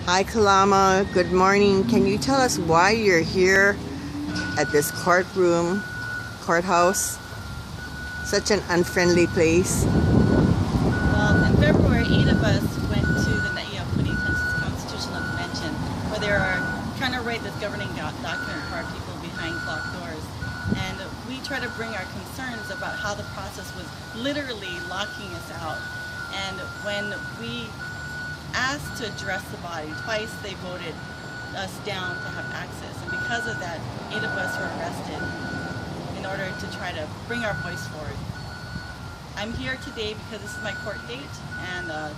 Hi Kalama, good morning. Can you tell us why you're here at this courthouse? Such an unfriendly place. Well, in February, 8 of us went to the Na'i Aupuni Constitutional Convention, where they are trying to write this governing document for our people behind clocked doors. And we try to bring our concerns about how the process was literally locking us out. And when we asked to address the body, twice they voted us down to have access. And because of that, 8 of us were arrested in order to try to bring our voice forward. I'm here today because this is my court date, and the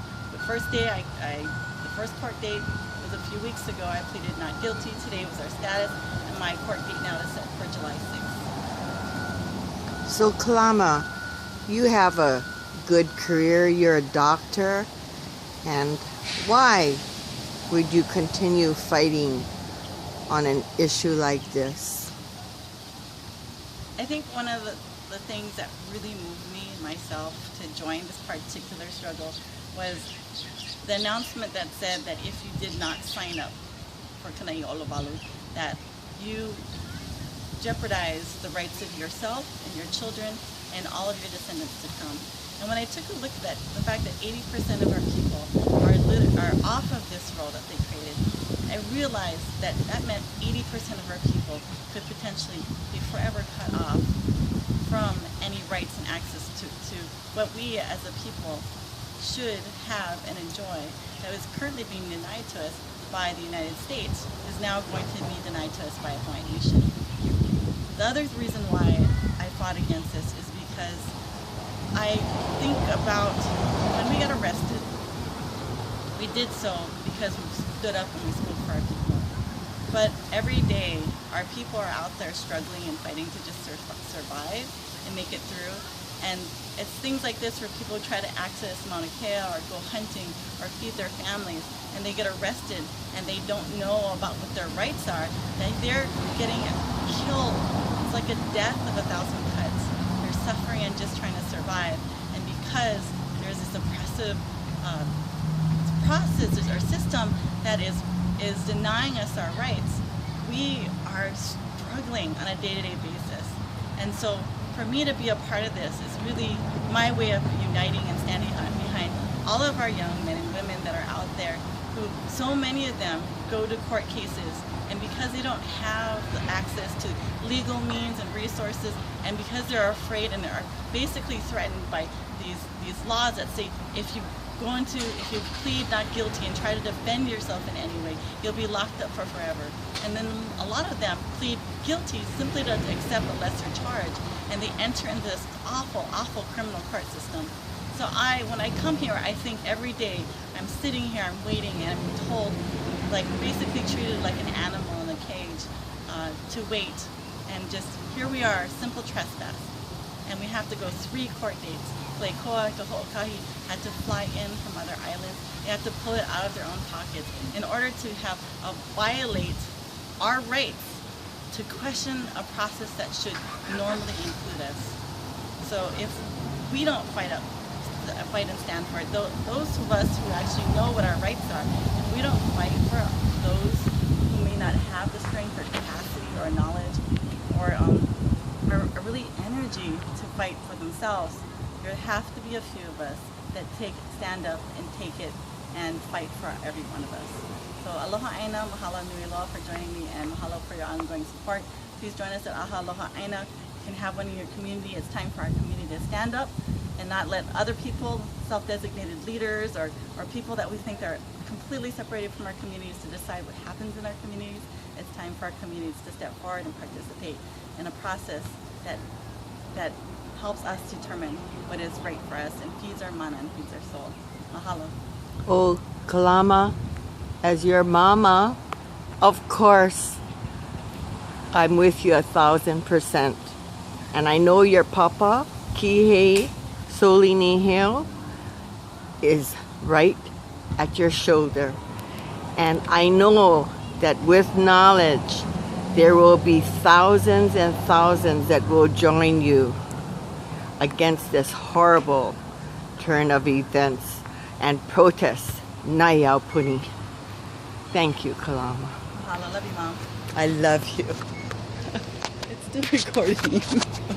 first court date was a few weeks ago. I pleaded not guilty. Today was our status, and my court date now is set for July 6th. So Kalama, you have a good career, you're a doctor, and why would you continue fighting on an issue like this? I think one of the things that really moved me and myself to join this particular struggle was the announcement that said that if you did not sign up for Kana'i Olovalu, that you jeopardize the rights of yourself and your children and all of your descendants to come. And when I took a look at the fact that 80% of our people are off of this role that they created, I realized that that meant 80% of our people could potentially be forever cut off from any rights and access to what we as a people should have and enjoy that is currently being denied to us by the United States is now going to be denied to us by a Hawaiian nation. The other reason why I fought against this is because I think about when we got arrested, we did so because we stood up and we spoke for our people. But every day, our people are out there struggling and fighting to just survive and make it through. And it's things like this where people try to access Mauna Kea or go hunting or feed their families, and they get arrested and they don't know about what their rights are, that they're getting killed. It's like a death of 1,000 cuts. They're suffering and just trying to survive. And because there's this oppressive process or system that is denying us our rights, we are struggling on a day-to-day basis. And so for me to be a part of this is really my way of uniting and standing behind all of our young men and women that are out there who, so many of them go to court cases, and because they don't have the access to legal means and resources, and because they're afraid and are basically threatened by these laws that say if you plead not guilty and try to defend yourself in any way, you'll be locked up for forever. And then a lot of them plead guilty simply to accept a lesser charge, and they enter into this awful, awful criminal court system. So when I come here, I think every day I'm sitting here, I'm waiting, and I'm told, like, basically treated like an animal in a cage, to wait. And just, here we are, simple trespass. And we have to go 3 court dates. Kaleikoa Kaho'okahi had to fly in from other islands. They had to pull it out of their own pockets in order to have violate our rights to question a process that should normally include us. So if we don't fight and stand for it, those of us who actually know what our rights are, if we don't fight for those who may not have the strength or capacity or knowledge or really energy to fight for themselves, there have to be a few of us that stand up and take it and fight for every one of us. So aloha aina, mahalo nui loa for joining me, and mahalo for your ongoing support. Please join us at Aloha Aina. You can have one in your community. It's time for our community to stand up and not let other people, self-designated leaders or people that we think are completely separated from our communities, to decide what happens in our communities. It's time for our communities to step forward and participate in a process that helps us determine what is right for us and feeds our mana and feeds our soul. Mahalo. Oh, Kalama, as your mama, of course, I'm with you 1,000%. And I know your papa, Kihei Soli Niheu, is right at your shoulder. And I know that with knowledge, there will be thousands and thousands that will join you against this horrible turn of events and protest Na'i Aupuni. Thank you, Kalama. Mahalo. Love you, Mom. I love you. It's still recording.